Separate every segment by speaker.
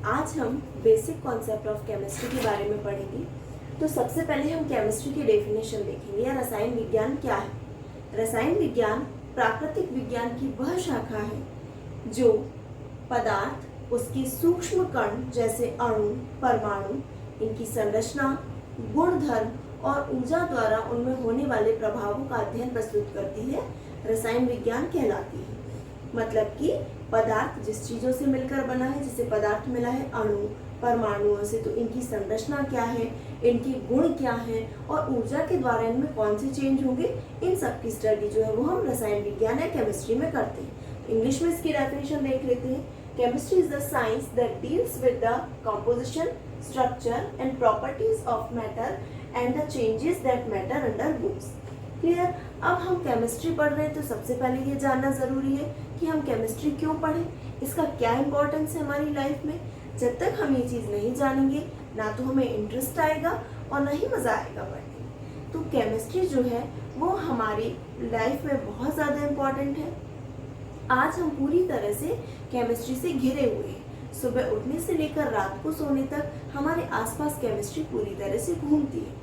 Speaker 1: आज हम basic concept of chemistry के बारे में पढ़ेंगे। तो सबसे पहले हम केमिस्ट्री की डेफिनेशन देखेंगे या रसायन विज्ञान क्या है। रसायन विज्ञान प्राकृतिक विज्ञान की वह शाखा है जो पदार्थ, उसके सूक्ष्म कण जैसे अणु, परमाणु, इनकी संरचना, गुणधर्म और ऊर्जा द्वारा उनमें होने वाले प्रभावों का अध्ययन प्रस्तुत करती है, रसायन विज्ञान कहलाती है। मतलब कि पदार्थ जिस चीजों से मिलकर बना है, जैसे पदार्थ मिला है अणु, परमाणुओं से, तो इनकी संरचना क्या है, इनके गुण क्या है और ऊर्जा के द्वारा इनमें कौन से चेंज होंगे, इन सब की स्टडी जो है वो हम रसायन विज्ञान या केमिस्ट्री में करते हैं। इंग्लिश में इसकी डेफिनेशन देख लेते हैं। Chemistry is the science that deals with the composition, structure and properties of matter and the changes that matter undergoes. Clear. अब हम केमिस्ट्री पढ़ रहे हैं तो सबसे पहले ये जानना जरूरी है कि हम केमिस्ट्री क्यों पढ़ें, इसका क्या इंपॉर्टेंस है हमारी लाइफ में। जब तक हम ये चीज़ नहीं जानेंगे ना तो हमें इंटरेस्ट आएगा और ना ही मज़ा आएगा पढ़ने में। तो केमिस्ट्री जो है वो हमारी लाइफ में बहुत ज़्यादा इम्पॉर्टेंट है। आज हम पूरी तरह से केमिस्ट्री से घिरे हुए हैं। सुबह उठने से लेकर रात को सोने तक हमारे आसपास केमिस्ट्री पूरी तरह से घूमती है।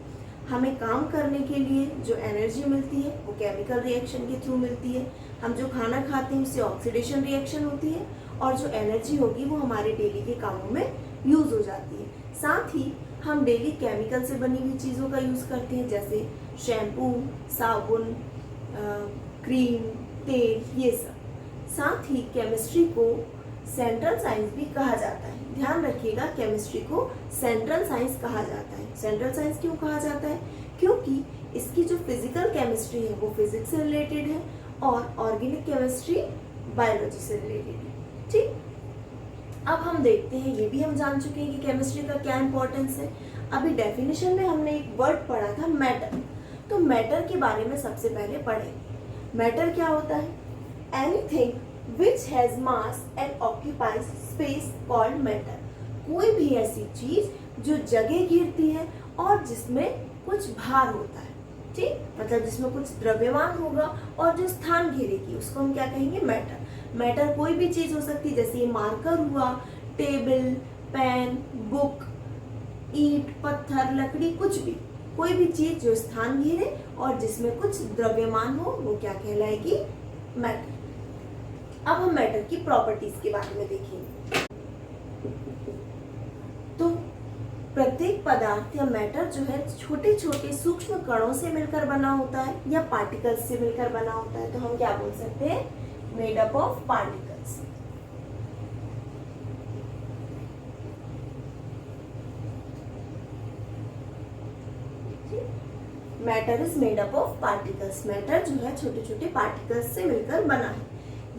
Speaker 1: हमें काम करने के लिए जो एनर्जी मिलती है वो केमिकल रिएक्शन के थ्रू मिलती है। हम जो खाना खाते हैं उससे ऑक्सीडेशन रिएक्शन होती है और जो एनर्जी होगी वो हमारे डेली के कामों में यूज़ हो जाती है। साथ ही हम डेली केमिकल से बनी हुई चीज़ों का यूज़ करते हैं, जैसे शैम्पू, साबुन, क्रीम, तेल, ये सब। साथ ही केमिस्ट्री को सेंट्रल साइंस भी कहा जाता है। ध्यान रखिएगा, केमिस्ट्री को सेंट्रल साइंस कहा जाता है। सेंट्रल साइंस क्यों कहा जाता है? क्योंकि इसकी जो फिजिकल केमिस्ट्री है वो फिजिक्स से रिलेटेड है और ऑर्गेनिक केमिस्ट्री बायोलॉजी से रिलेटेड है। ठीक, अब हम देखते हैं, ये भी हम जान चुके हैं कि केमिस्ट्री का क्या इंपॉर्टेंस है। अभी डेफिनेशन में हमने एक वर्ड पढ़ा था, मैटर। तो मैटर के बारे में सबसे पहले पढ़ेंगे। मैटर क्या होता है? Anything which has mass and occupies space called matter। कोई भी ऐसी चीज जो जगह घेरती है और जिसमें कुछ भार होता है। ठीक, मतलब जिसमें कुछ द्रव्यमान होगा और जो स्थान घेरेगी उसको हम क्या कहेंगे? मैटर। मैटर कोई भी चीज हो सकती है, जैसे मार्कर हुआ, टेबल, पेन, बुक, ईंट, पत्थर, लकड़ी, कुछ भी, कोई भी चीज जो स्थान घेरे और जिसमें कुछ द्रव्यमान हो वो क्या कहलाएगी? मैटर। अब हम मैटर की प्रॉपर्टीज के बारे में देखेंगे। तो प्रत्येक पदार्थ या मैटर जो है छोटे छोटे सूक्ष्म कणों से मिलकर बना होता है या पार्टिकल्स से मिलकर बना होता है। तो हम क्या बोल सकते हैं? Made up of particles. Matter is made up of particles. Matter जो है छोटे छोटे पार्टिकल्स से मिलकर बना है।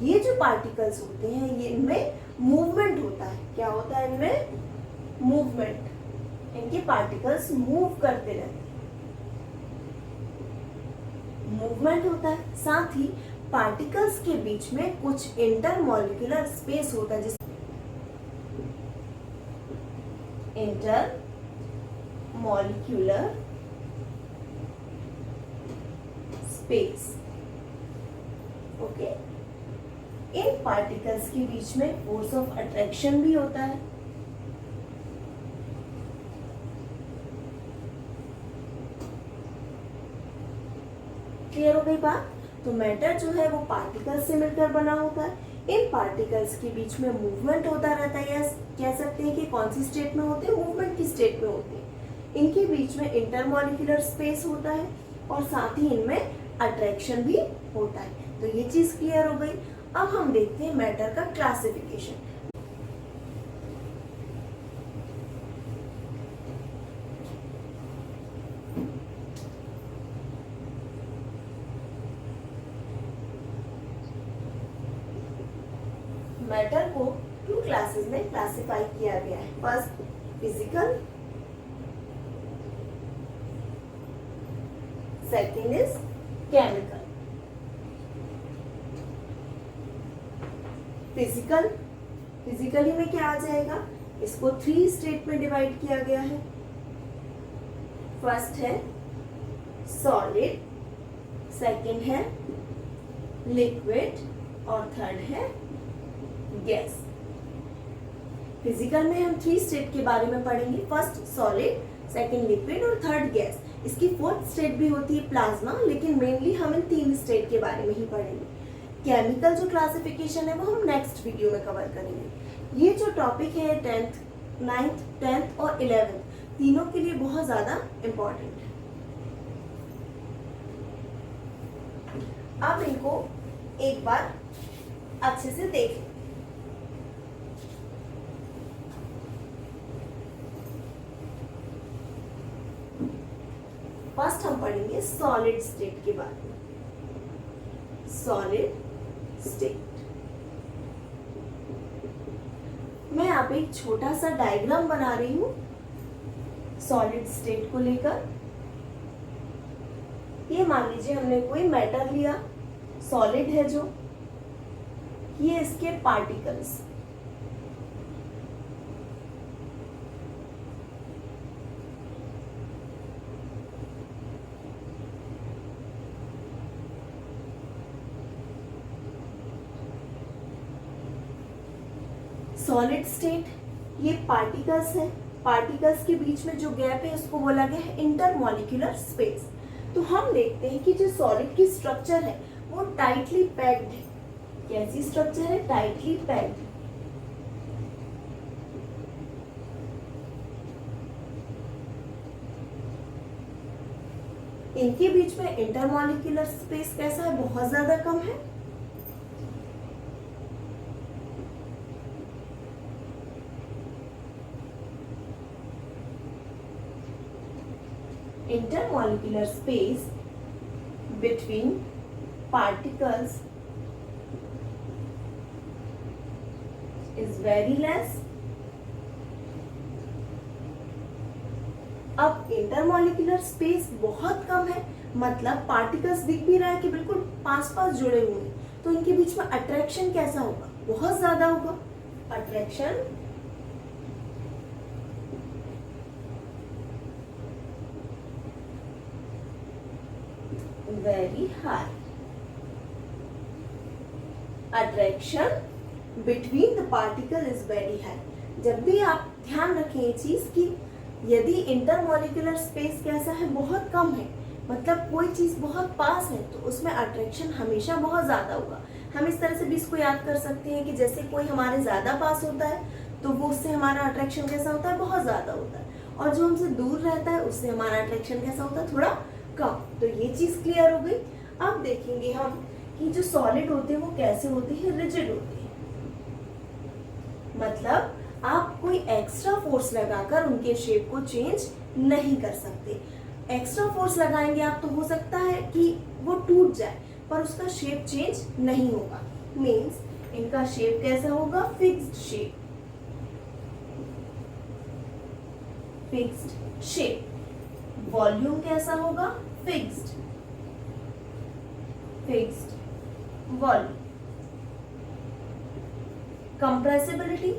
Speaker 1: ये जो पार्टिकल्स होते हैं ये इनमें मूवमेंट होता है। क्या होता है इनमें? मूवमेंट। इनके पार्टिकल्स मूव करते रहते हैं, मूवमेंट होता है। साथ ही पार्टिकल्स के बीच में कुछ इंटरमॉलिक्यूलर स्पेस होता है, जिस इंटरमॉलिक्यूलर स्पेस। ओके, इन पार्टिकल्स के बीच में फोर्स ऑफ अट्रैक्शन भी होता है। क्लियर हो गई बात? तो मैटर जो है वो पार्टिकल्स से मिलकर बना होता है। इन पार्टिकल्स के बीच में मूवमेंट होता रहता है, या कह सकते हैं कि कौन सी स्टेट में होते हैं? मूवमेंट की स्टेट में होते हैं। इनके बीच में इंटरमॉलिक्यूलर स्पेस होता है और साथ ही इनमें अट्रैक्शन भी होता है। तो ये चीज क्लियर हो गई। अब हम देखते हैं मैटर का क्लासिफिकेशन। मैटर को 2 क्लासेस में क्लासिफाई किया गया है। First physical, second is chemical. Physically में क्या आ जाएगा? इसको 3 स्टेट में डिवाइड किया गया है। फर्स्ट है सॉलिड, सेकंड है लिक्विड और थर्ड है गैस। फिजिकल में हम 3 स्टेट के बारे में पढ़ेंगे, फर्स्ट सॉलिड, सेकंड लिक्विड और थर्ड गैस। इसकी फोर्थ स्टेट भी होती है प्लाज्मा, लेकिन मेनली हम इन 3 स्टेट के बारे में ही पढ़ेंगे। केमिकल जो क्लासिफिकेशन है वो हम नेक्स्ट वीडियो में कवर करेंगे। ये जो टॉपिक है 10th, 9th, 10th और 11th तीनों के लिए बहुत ज्यादा इम्पोर्टेंट है। अब इनको एक बार अच्छे से देख लें। फर्स्ट हम पढ़ेंगे सॉलिड स्टेट के बारे में। सॉलिड स्टेट, मैं यहाँ पे एक छोटा सा डायग्राम बना रही हूं सॉलिड स्टेट को लेकर। ये मान लीजिए हमने कोई मैटर लिया, सॉलिड है जो, ये इसके पार्टिकल्स, सॉलिड स्टेट, ये पार्टिकल्स है, पार्टिकल्स के बीच में जो गैप है उसको बोला गया है इंटरमॉलिक्यूलर स्पेस। तो हम देखते हैं कि जो सॉलिड की स्ट्रक्चर है वो टाइटली पैक्ड है। कैसी स्ट्रक्चर है? Tightly packed. इनके बीच में इंटरमॉलिक्यूलर स्पेस कैसा है? बहुत ज्यादा कम है। Intermolecular space between particles is very less. अब इंटरमॉलिक्यूलर स्पेस बहुत कम है, मतलब पार्टिकल्स दिख भी रहा है कि बिल्कुल पास पास जुड़े हुए हैं, तो इनके बीच में अट्रैक्शन कैसा होगा? बहुत ज्यादा होगा। Attraction very high. Attraction between the particle is very high. जब भी आप ध्यान रखें ये चीज कि यदि इंटरमॉलिक्यूलर स्पेस कैसा है? बहुत कम है, मतलब कोई चीज बहुत पास है तो उसमें अट्रैक्शन हमेशा बहुत ज्यादा होगा। हम इस तरह से भी इसको याद कर सकते हैं कि जैसे कोई हमारे ज्यादा पास होता है तो वो उससे हमारा अट्रैक्शन कैसा होता है? बहुत ज्यादा होता है, और जो हमसे दूर रहता है उससे हमारा अट्रैक्शन कैसा होता है? थोड़ा कम। तो ये चीज क्लियर हो गई। अब देखेंगे हम कि जो सॉलिड होते हैं वो कैसे होते हैं? रिजिड होते हैं, मतलब आप कोई एक्स्ट्रा फोर्स लगाकर उनके शेप को चेंज नहीं कर सकते। एक्स्ट्रा फोर्स लगाएंगे आप तो हो सकता है कि वो टूट जाए, पर उसका शेप चेंज नहीं होगा। मीन्स इनका शेप कैसा होगा? Fixed shape, fixed shape. Volume कैसा होगा? Fixed, fixed volume. Compressibility,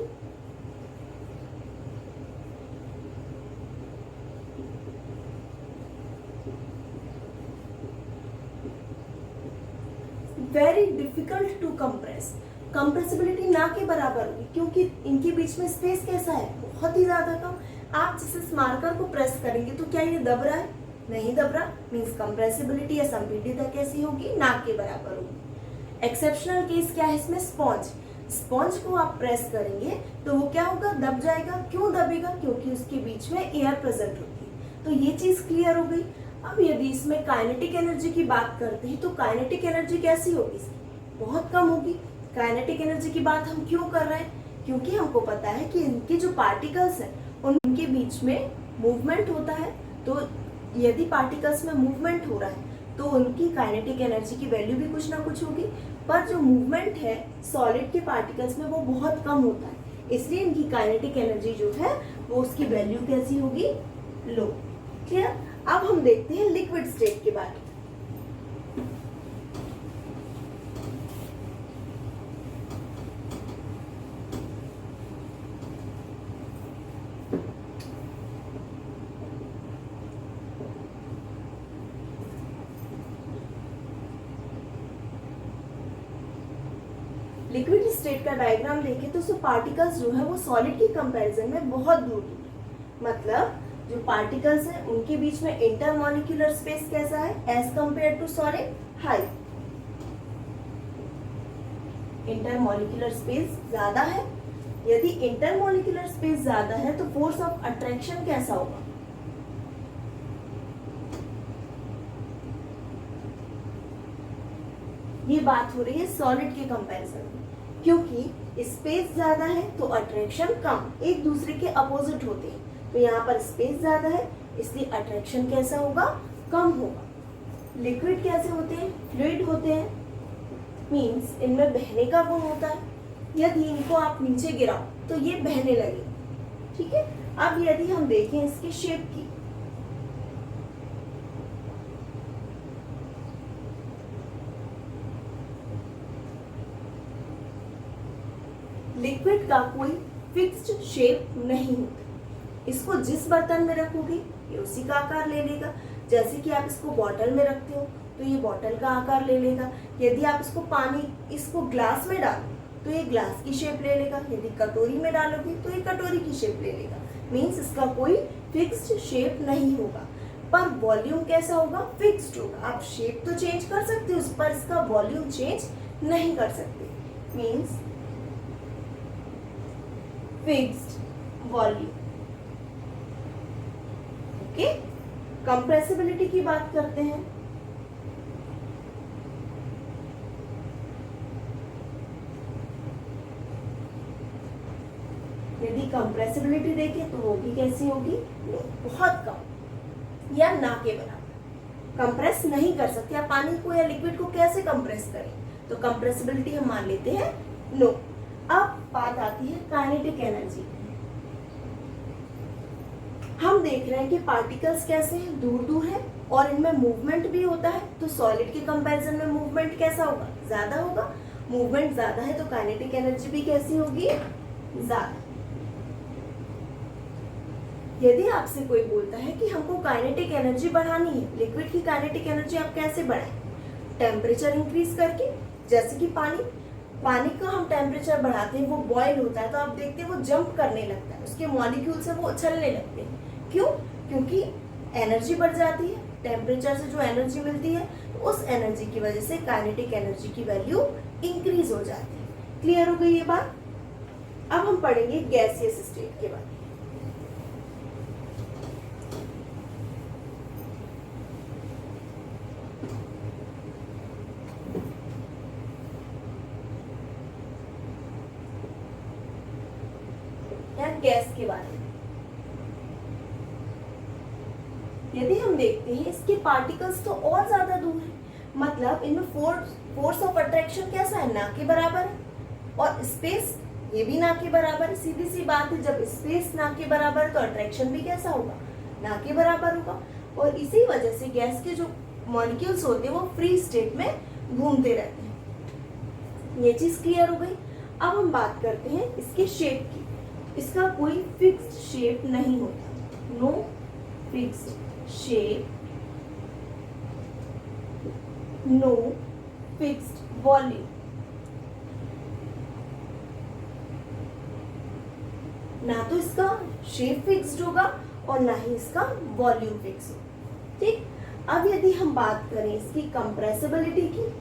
Speaker 1: very difficult to compress. Compressibility ना के बराबर होगी, क्योंकि इनके बीच में स्पेस कैसा है? बहुत ही ज्यादा कम। आप जिस इस मार्कर को प्रेस करेंगे तो क्या ये दब रहा है? नहीं दब रहा। मीन्स कंप्रेसिबिलिटी या संपीड़ितता कैसी होगी? ना के बराबर होगी। एक्सेप्शनल केस क्या है इसमें? स्पॉन्ज। स्पॉन्ज को आप प्रेस करेंगे तो वो क्या होगा? दब जाएगा। क्यों दबेगा? क्योंकि उसके बीच में एयर प्रेजेंट होती है। तो ये चीज क्लियर हो गई। अब यदि इसमें काइनेटिक एनर्जी की बात करते हैं तो काइनेटिक एनर्जी कैसी होगी? बहुत कम होगी। काइनेटिक एनर्जी की बात हम क्यों कर रहे हैं? क्योंकि हमको पता है कि इनके जो पार्टिकल्स हैं उनके बीच में मूवमेंट होता है। तो यदि पार्टिकल्स में मूवमेंट हो रहा है तो उनकी काइनेटिक एनर्जी की वैल्यू भी कुछ ना कुछ होगी, पर जो मूवमेंट है सॉलिड के पार्टिकल्स में वो बहुत कम होता है, इसलिए इनकी काइनेटिक एनर्जी जो है वो उसकी वैल्यू कैसी होगी? लो। क्लियर? अब हम देखते हैं लिक्विड स्टेट के बारे में। लिक्विड स्टेट का डायग्राम देखें तो उसमें पार्टिकल्स जो है वो सॉलिड की कंपैरिजन में बहुत दूर दूर है। मतलब जो पार्टिकल्स हैं उनके बीच में इंटरमॉलिक्यूलर स्पेस कैसा है as compare to solid, high. Intermolecular space ज्यादा है। यदि इंटरमॉलिक्यूलर स्पेस ज्यादा है तो फोर्स ऑफ अट्रैक्शन कैसा होगा? ये बात हो रही है सॉलिड के कंपैरिजन में, क्योंकि स्पेस ज्यादा है तो अट्रैक्शन कम, एक दूसरे के अपोजिट होते हैं। तो यहाँ पर स्पेस ज्यादा है इसलिए अट्रैक्शन कैसा होगा? कम होगा। लिक्विड कैसे होते हैं? फ्लूइड होते हैं, मीन्स इनमें बहने का गुण होता है। यदि इनको आप नीचे गिराओ तो ये बहने लगे, ठीक है। अब यदि हम देखें इसके शेप की, लिक्विड का कोई फिक्स्ड शेप नहीं होता। इसको जिस बर्तन में रखोगे ये उसी का आकार ले लेगा। जैसे कि आप इसको बॉटल में रखते हो तो ये बॉटल का आकार ले लेगा। यदि आप इसको ग्लास में डालो तो ये ग्लास की शेप ले लेगा। यदि कटोरी में डालोगे तो ये कटोरी की शेप ले लेगा। मीन्स इसका कोई फिक्स्ड शेप नहीं होगा, पर वॉल्यूम कैसा होगा? फिक्स्ड होगा। आप शेप तो चेंज कर सकते हो उस पर, इसका वॉल्यूम चेंज नहीं कर सकते। Means fixed volume. Okay, compressibility की बात करते हैं। यदि कंप्रेसिबिलिटी देखें तो वो भी कैसी होगी? बहुत कम या ना के बराबर। कंप्रेस नहीं कर सकते। आप पानी को या लिक्विड को कैसे कंप्रेस करें? तो कंप्रेसिबिलिटी हम मान लेते हैं नो। अब बात आती है काइनेटिक एनर्जी। हम देख रहे हैं कि पार्टिकल्स कैसे हैं? दूर दूर है और इनमें मूवमेंट भी होता है। तो सॉलिड के कंपैरिजन में मूवमेंट कैसा होगा? ज्यादा होगा। मूवमेंट ज्यादा है तो काइनेटिक एनर्जी भी कैसी होगी? ज्यादा। यदि आपसे कोई बोलता है कि हमको काइनेटिक एनर्जी बढ़ानी है, लिक्विड की काइनेटिक एनर्जी आप कैसे बढ़ाएं? टेम्परेचर इंक्रीज करके। जैसे कि पानी का हम टेम्परेचर बढ़ाते हैं, वो बॉयल होता है तो आप देखते हैं वो जंप करने लगता है, उसके मॉलिक्यूल से वो उछलने लगते हैं। क्यों? क्योंकि एनर्जी बढ़ जाती है। टेम्परेचर से जो एनर्जी मिलती है तो उस एनर्जी की वजह से काइनेटिक एनर्जी की वैल्यू इंक्रीज हो जाती है। क्लियर हो गई ये बात? अब हम पढ़ेंगे गैसियस स्टेट के बारे में। गैस के बारे में यदि हम देखते हैं इसके पार्टिकल्स तो और ज्यादा दूर है। मतलब इनमें फोर्स ऑफ अट्रैक्शन कैसा है? ना के बराबर है। और स्पेस ये भी ना के बराबर है। सीधी सी बात है, जब स्पेस ना के बराबर है तो अट्रैक्शन भी कैसा होगा? ना के बराबर होगा। और इसी वजह से गैस के जो मॉलिक्यूल्स होते हैं वो फ्री स्टेट में घूमते रहते हैं। ये चीज क्लियर हो गई। अब हम बात करते हैं इसके शेप की। इसका कोई फिक्स्ड शेप नहीं होता। No fixed shape, no fixed volume. ना तो इसका शेप फिक्स्ड होगा और ना ही इसका वॉल्यूम फिक्स होगा। ठीक। अब यदि हम बात करें इसकी कंप्रेसिबिलिटी की,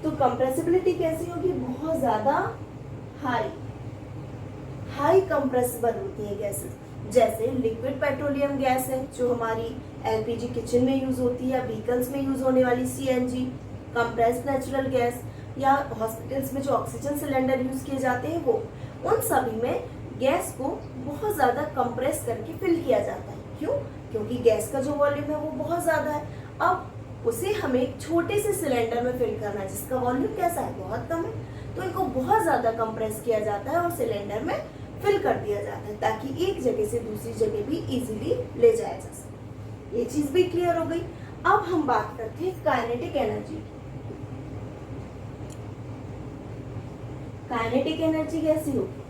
Speaker 1: तो कंप्रेसिबिलिटी कैसी होगी? बहुत ज्यादा हाई कंप्रेसिबल होती है गैसेस। जैसे लिक्विड पेट्रोलियम गैस है जो हमारी एलपीजी किचन में यूज होती है, व्हीकल्स में यूज होने वाली सीएनजी, कंप्रेस्ड नेचुरल गैस, या हॉस्पिटल्स में जो ऑक्सीजन सिलेंडर यूज किए जाते हैं वो, उन सभी में गैस को बहुत ज्यादा कंप्रेस करके फिल किया जाता है। क्यों? क्योंकि गैस का जो वॉल्यूम है वो बहुत ज्यादा है। अब उसे हमें एक छोटे से सिलेंडर में फिल करना है जिसका वॉल्यूम कैसा है? बहुत कम है। तो इनको बहुत ज्यादा कंप्रेस किया जाता है और सिलेंडर में फिल कर दिया जाता है ताकि एक जगह से दूसरी जगह भी इजीली ले जाया जा सके। ये चीज भी क्लियर हो गई। अब हम बात करते हैं काइनेटिक एनर्जी की। काइनेटिक एनर्जी कैसी होगी?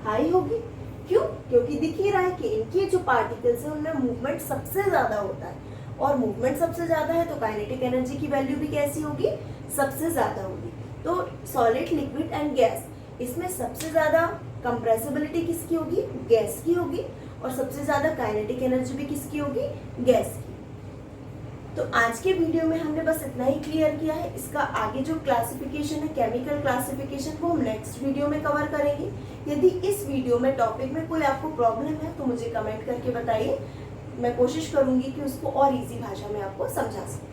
Speaker 1: हाई होगी। क्यों? क्योंकि दिख ही रहा है कि इनके जो पार्टिकल्स है उनमें मूवमेंट सबसे ज्यादा होता है, और मूवमेंट सबसे ज्यादा है तो काइनेटिक एनर्जी की वैल्यू भी कैसी होगी? सबसे ज्यादा होगी। तो सॉलिड, लिक्विड एंड गैस, इसमें सबसे ज्यादा कंप्रेसिबिलिटी किसकी होगी? गैस की होगी। और सबसे ज्यादा काइनेटिक एनर्जी भी किसकी होगी? गैस की। तो आज के वीडियो में हमने बस इतना ही क्लियर किया है। इसका आगे जो क्लासिफिकेशन है, केमिकल क्लासिफिकेशन, वो हम नेक्स्ट वीडियो में कवर करेंगे। यदि इस वीडियो में टॉपिक में कोई आपको प्रॉब्लम है तो मुझे कमेंट करके बताइए, मैं कोशिश करूंगी कि उसको और इजी भाषा में आपको समझा सकूं।